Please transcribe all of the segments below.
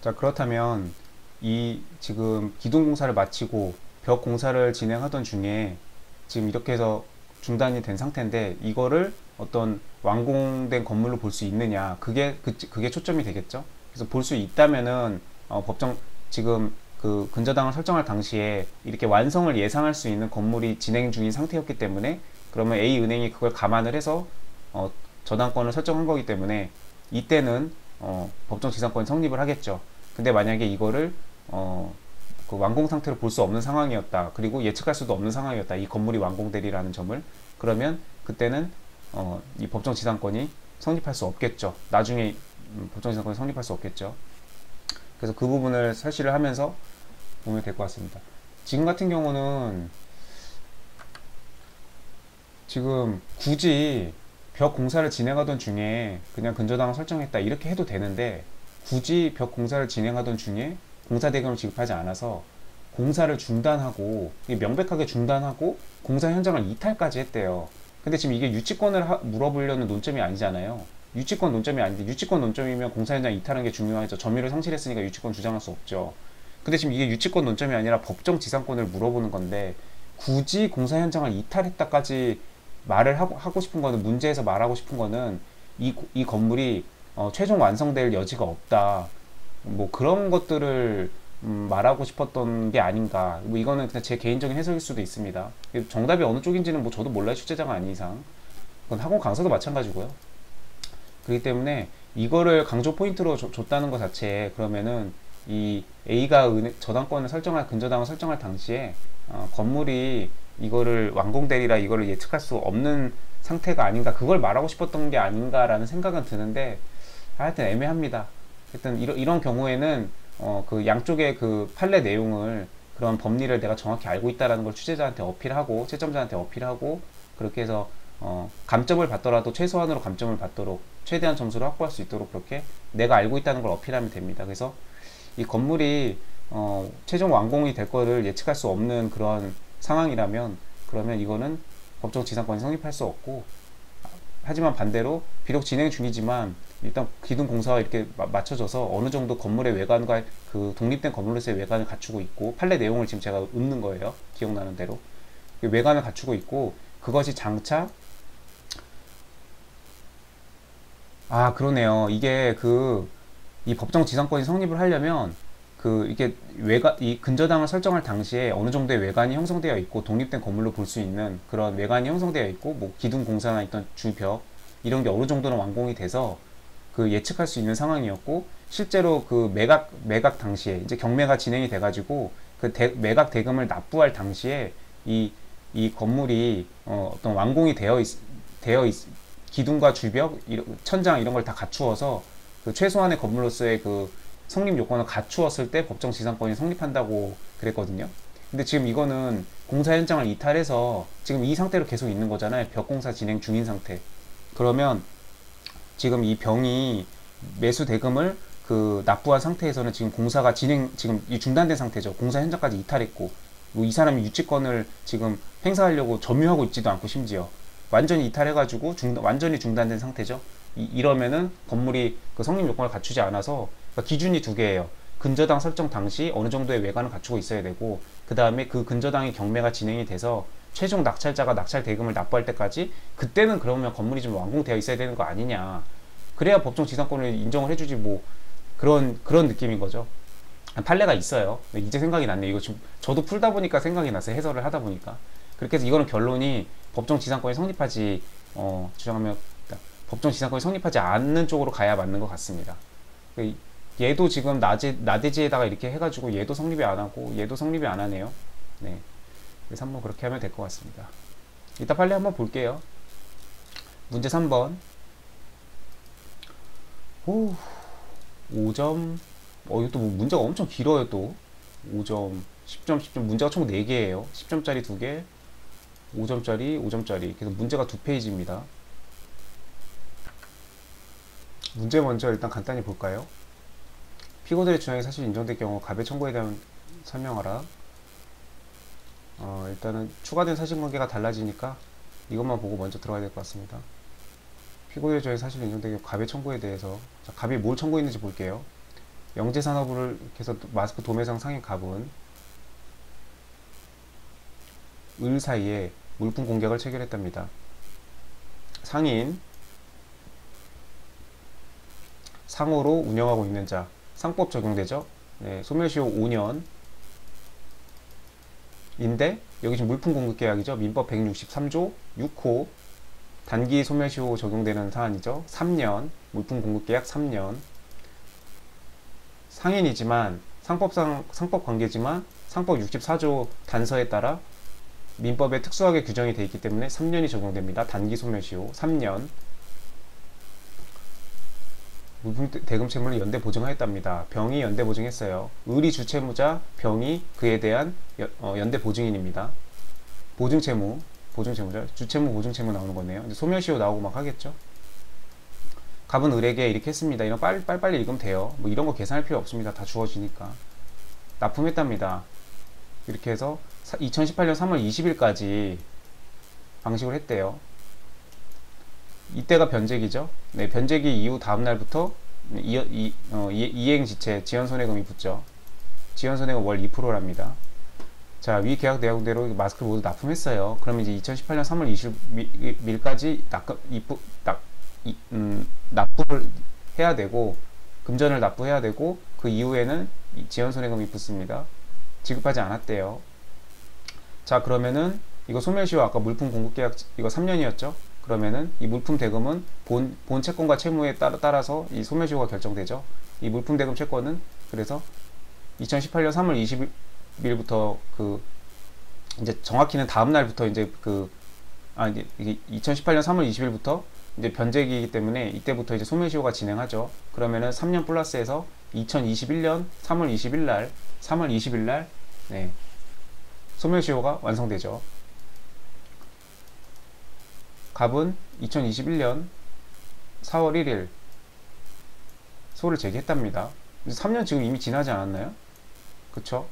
자, 그렇다면 이 지금 기둥 공사를 마치고 벽 공사를 진행하던 중에 지금 이렇게 해서 중단이 된 상태인데 이거를 어떤 완공된 건물로 볼 수 있느냐, 그게 초점이 되겠죠. 그래서 볼 수 있다면은 법정 지금 그 근저당을 설정할 당시에 이렇게 완성을 예상할 수 있는 건물이 진행 중인 상태였기 때문에, 그러면 A은행이 그걸 감안을 해서 저당권을 설정한 거기 때문에 이때는 법정 지상권이 성립을 하겠죠. 근데 만약에 이거를 그 완공 상태로 볼 수 없는 상황이었다, 그리고 예측할 수도 없는 상황이었다, 이 건물이 완공되리라는 점을, 그러면 그때는 이 법정 지상권이 성립할 수 없겠죠. 나중에 법정 지상권이 성립할 수 없겠죠. 그래서 그 부분을 설치를 하면서 보면 될 것 같습니다. 지금 같은 경우는 지금 굳이 벽 공사를 진행하던 중에 그냥 근저당을 설정했다 이렇게 해도 되는데, 굳이 벽 공사를 진행하던 중에 공사 대금을 지급하지 않아서 공사를 중단하고, 명백하게 중단하고 공사 현장을 이탈까지 했대요. 근데 지금 이게 유치권을 물어보려는 논점이 아니잖아요. 유치권 논점이 아닌데, 유치권 논점이면 공사 현장 이탈하는 게 중요하죠. 점유를 상실했으니까 유치권 주장할 수 없죠. 근데 지금 이게 유치권 논점이 아니라 법정 지상권을 물어보는 건데, 굳이 공사 현장을 이탈했다까지 말을 하고 싶은 거는, 문제에서 말하고 싶은 거는 이 건물이 최종 완성될 여지가 없다, 뭐 그런 것들을 말하고 싶었던 게 아닌가. 뭐 이거는 그냥 제 개인적인 해석일 수도 있습니다. 정답이 어느 쪽인지는 뭐 저도 몰라요, 출제자가 아닌 이상. 그건 학원 강사도 마찬가지고요. 그렇기 때문에 이거를 강조 포인트로 줬다는 것 자체에, 그러면은 이 A가 저당권을 설정할, 근저당을 설정할 당시에 건물이 이거를 완공되리라 이거를 예측할 수 없는 상태가 아닌가, 그걸 말하고 싶었던 게 아닌가라는 생각은 드는데, 하여튼 애매합니다. 하여튼 이런 경우에는 그 양쪽의 그 판례 내용을, 그런 법리를 내가 정확히 알고 있다라는 걸 취재자한테 어필하고, 채점자한테 어필하고, 그렇게 해서 감점을 받더라도 최소한으로 감점을 받도록, 최대한 점수를 확보할 수 있도록 그렇게 내가 알고 있다는 걸 어필하면 됩니다. 그래서 이 건물이 최종 완공이 될 거를 예측할 수 없는 그런 상황이라면, 그러면 이거는 법적 지상권이 성립할 수 없고, 하지만 반대로 비록 진행 중이지만 일단 기둥 공사와 이렇게 맞춰져서 어느 정도 건물의 외관과 그 독립된 건물로서의 외관을 갖추고 있고, 판례 내용을 지금 제가 읊는 거예요, 기억나는 대로. 외관을 갖추고 있고, 그것이 장차, 그러네요. 이게 이 법정 지상권이 성립을 하려면 이게 이 근저당을 설정할 당시에 어느 정도의 외관이 형성되어 있고, 독립된 건물로 볼 수 있는 그런 외관이 형성되어 있고, 뭐 기둥 공사나 있던 주벽 이런 게 어느 정도는 완공이 돼서 그 예측할 수 있는 상황이었고, 실제로 그 매각 당시에 이제 경매가 진행이 돼가지고 그 매각 대금을 납부할 당시에 이 건물이 어떤 완공이 되어 있, 기둥과 주벽, 천장 이런 걸 다 갖추어서 그 최소한의 건물로서의 그 성립 요건을 갖추었을 때 법정 지상권이 성립한다고 그랬거든요. 근데 지금 이거는 공사 현장을 이탈해서 지금 이 상태로 계속 있는 거잖아요. 벽 공사 진행 중인 상태. 그러면 지금 이 병이 매수 대금을 그 납부한 상태에서는 지금 공사가 지금 이 중단된 상태죠. 공사 현장까지 이탈했고, 뭐 이 사람이 유치권을 지금 행사하려고 점유하고 있지도 않고, 심지어 완전히 이탈해가지고 완전히 중단된 상태죠. 이러면은 건물이 그 성립 요건을 갖추지 않아서, 그러니까 기준이 두 개예요. 근저당 설정 당시 어느 정도의 외관을 갖추고 있어야 되고, 그 다음에 그 근저당의 경매가 진행이 돼서 최종 낙찰자가 낙찰 대금을 납부할 때까지, 그때는 그러면 건물이 좀 완공되어 있어야 되는 거 아니냐. 그래야 법정 지상권을 인정을 해주지, 뭐 그런 느낌인 거죠. 판례가 있어요. 이제 생각이 났네. 이거 지금 저도 풀다 보니까 생각이 났어요. 해설을 하다 보니까. 그렇게 해서 이거는 결론이 법정 지상권이 성립하지, 주장하면 법정 지상권이 성립하지 않는 쪽으로 가야 맞는 것 같습니다. 얘도 지금 나대지에다가 이렇게 해가지고 얘도 성립이 안 하고 얘도 성립이 안 하네요. 네. 그래서 한번 그렇게 하면 될 것 같습니다. 이따 빨리 한번 볼게요. 문제 3번. 오, 5점. 이것도 뭐 문제가 엄청 길어요, 또. 5점, 10점, 10점. 문제가 총 4개예요. 10점짜리 2개, 5점짜리, 5점짜리. 그래서 문제가 2페이지입니다. 문제 먼저 일단 간단히 볼까요? 피고들의 주장이 사실 인정될 경우 가배 청구에 대한 설명하라. 일단은 추가된 사실관계가 달라지니까 이것만 보고 먼저 들어가야 될 것 같습니다. 피고들의 주장이 사실 인정될 경우 가배 청구에 대해서, 자, 갑이 뭘 청구했는지 볼게요. 영재산업을 이렇게 해서 마스크 도매상 상인 갑은 을 사이에 물품 공격을 체결했답니다. 상인 상호로 운영하고 있는 자 상법 적용되죠. 네, 소멸시효 5년 인데 여기 지금 물품 공급 계약이죠. 민법 163조 6호 단기 소멸시효 적용되는 사안이죠. 3년 물품 공급 계약 3년 상인이지만 상법 관계지만 상법 64조 단서에 따라 민법에 특수하게 규정이 되어 있기 때문에 3년이 적용됩니다. 단기 소멸시효 3년 물품 대금 채무를 연대 보증하였답니다. 병이 연대 보증했어요. 을이 주채무자, 병이 그에 대한 연대 보증인입니다. 보증채무자, 주채무 보증채무 나오는 거네요. 이제 소멸시효 나오고 막 하겠죠. 갑은 을에게 이렇게 했습니다. 이런 빨리 읽으면 돼요. 뭐 이런 거 계산할 필요 없습니다. 다 주어지니까. 납품했답니다. 이렇게 해서 2018년 3월 20일까지 방식을 했대요. 이때가 변제기죠. 네, 변제기 이후 다음 날부터 이행지체 지연손해금이 붙죠. 지연손해금 월 2%랍니다. 자, 위 계약 내용대로 마스크를 모두 납품했어요. 그러면 이제 2018년 3월 20일까지 납부를 해야 되고 금전을 납부해야 되고 그 이후에는 지연손해금이 붙습니다. 지급하지 않았대요. 자, 그러면은 이거 소멸시효 아까 물품 공급계약 이거 3년이었죠. 그러면은 이 물품 대금은 본 채권과 채무에 따라서 이 소멸시효가 결정되죠. 이 물품 대금 채권은 그래서 2018년 3월 20일부터 그 이제 정확히는 다음 날부터 이제 이게 2018년 3월 20일부터 이제 변제기이기 때문에 이때부터 이제 소멸시효가 진행하죠. 그러면은 3년 플러스해서 2021년 3월 20일 날 네, 소멸시효가 완성되죠. 갑은 2021년 4월 1일 소를 제기했답니다. 3년 지금 이미 지나지 않았나요? 그쵸?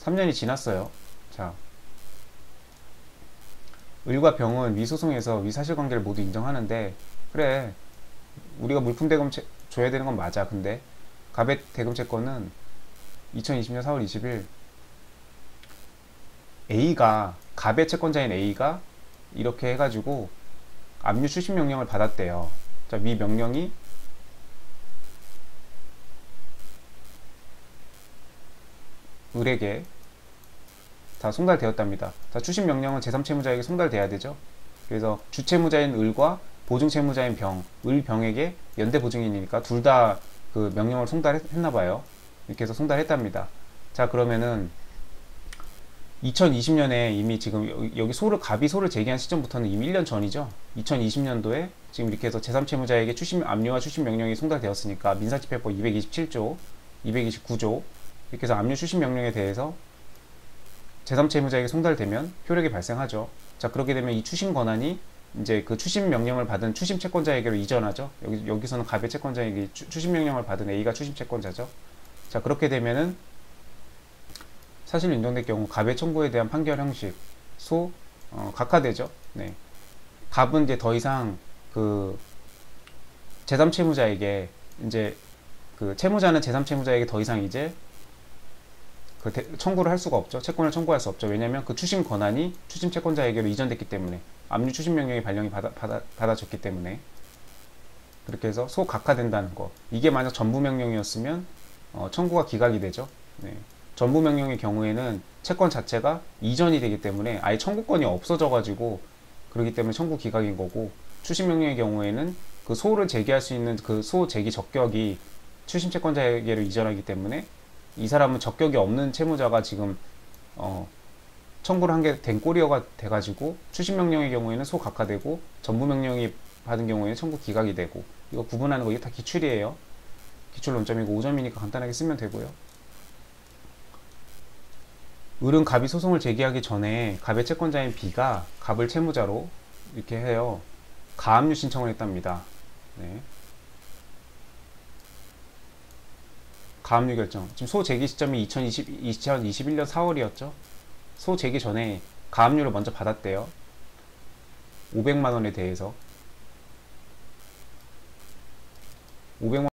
3년이 지났어요. 자, 을과 병은 위 소송에서 위 사실관계를 모두 인정하는데 그래 우리가 물품 대금 줘야 되는 건 맞아. 근데 갑의 대금 채권은 2020년 4월 20일 A가 갑의 채권자인 A가 이렇게 해가지고 압류 추심 명령을 받았대요. 자, 위 명령이 을에게 다 송달되었답니다. 자, 추심 명령은 제3채무자에게 송달돼야 되죠. 그래서 주채무자인 을과 보증채무자인 병, 을 병에게 연대 보증인이니까 둘 다 그 명령을 송달했나봐요. 이렇게 해서 송달했답니다. 자, 그러면은 2020년에 이미 지금 여기 갑이 소를 제기한 시점부터는 이미 1년 전이죠. 2020년도에 지금 이렇게 해서 제3채무자에게 압류와 추심 명령이 송달되었으니까 민사집행법 227조, 229조 이렇게 해서 압류 추심 명령에 대해서 제3채무자에게 송달되면 효력이 발생하죠. 자, 그렇게 되면 이 추심 권한이 이제 그 추심 명령을 받은 추심 채권자에게로 이전하죠. 여기서는 갑의 채권자에게 추심 명령을 받은 A가 추심 채권자죠. 자, 그렇게 되면은 사실로 인정될 경우 갑의 청구에 대한 판결 형식 각하되죠. 네. 갑은 이제 더 이상 그 제3채무자에게 이제 그 채무자는 제3채무자에게 더 이상 이제 청구를 할 수가 없죠. 채권을 청구할 수 없죠. 왜냐하면 그 추심 권한이 추심 채권자에게로 이전됐기 때문에 압류 추심 명령이 발령이 받아졌기 때문에 그렇게 해서 각하된다는 거. 이게 만약 전부 명령이었으면 청구가 기각이 되죠. 네. 전부 명령의 경우에는 채권 자체가 이전이 되기 때문에 아예 청구권이 없어져 가지고 그렇기 때문에 청구 기각인 거고 추심 명령의 경우에는 그 소를 제기할 수 있는 그 소 제기 적격이 추심 채권자에게로 이전하기 때문에 이 사람은 적격이 없는 채무자가 지금 청구를 한 게 된 꼴이어가 돼가지고 추심 명령의 경우에는 각하되고 전부 명령이 받은 경우에는 청구 기각이 되고 이거 구분하는 거 이게 다 기출이에요. 기출 논점이고 5점이니까 간단하게 쓰면 되고요. 을은 갑이 소송을 제기하기 전에 갑의 채권자인 B가 갑을 채무자로 이렇게 해요. 가압류 신청을 했답니다. 네. 가압류 결정. 지금 소 제기 시점이 2021년 4월이었죠. 소 제기 전에 가압류를 먼저 받았대요. 500만 원에 대해서 500만